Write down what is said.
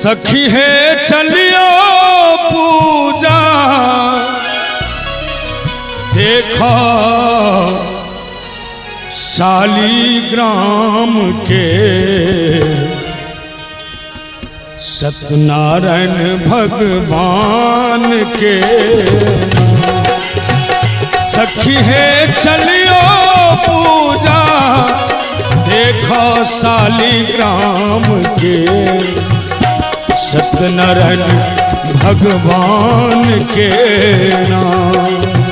सखी है चलियो पूजा देखो शालीग्राम के सत्यनारायण भगवान के। सखी है चलियो पूजा देखो शालीग्राम के सत्यनारायण भगवान के नाम।